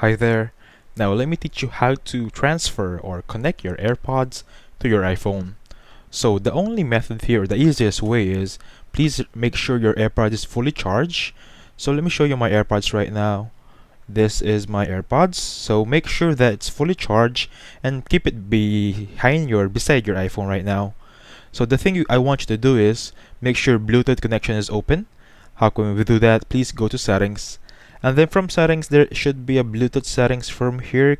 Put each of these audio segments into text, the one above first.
Hi there. Now let me teach you how to transfer or connect your AirPods to your iPhone. So the only method here, the easiest way is please make sure your AirPods is fully charged. So let me show you my AirPods right now. This is my AirPods. So make sure that it's fully charged and keep it beside your iPhone right now. So the thing I want you to do is make sure Bluetooth connection is open. How can we do that? Please go to settings. And then from settings, there should be a Bluetooth settings from here.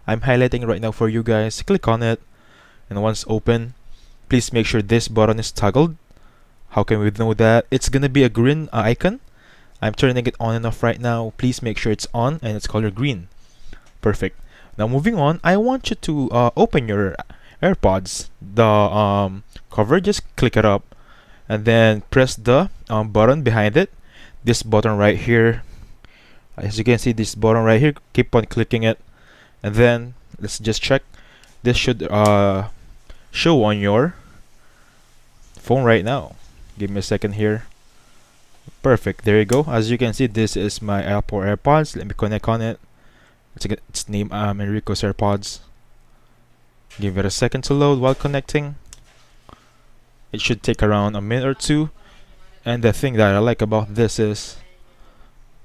I'm highlighting right now for you guys. Click on it. And once open, please make sure this button is toggled. How can we know that? It's gonna be a green icon. I'm turning it on and off right now. Please make sure it's on and it's color green. Perfect. Now moving on, I want you to open your AirPods. The cover, just click it up and then press the button behind it. This button right here. As you can see, this button right here, keep on clicking it, and then let's just check. This should show on your phone right now. Give me a second here. Perfect. There you go. As you can see, this is my Apple AirPods. Let me connect on it. It's named Enrico's AirPods. Give it a second to load while connecting. It should take around a minute or two. And the thing that I like about this is,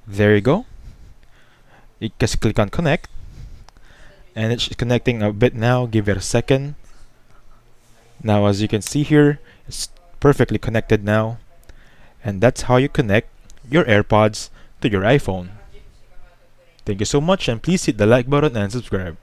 there you go. You just click on connect, and it's connecting a bit now. Give it a second. Now, as you can see here, it's perfectly connected now. And that's how you connect your AirPods to your iPhone. Thank you so much, and please hit the like button and subscribe.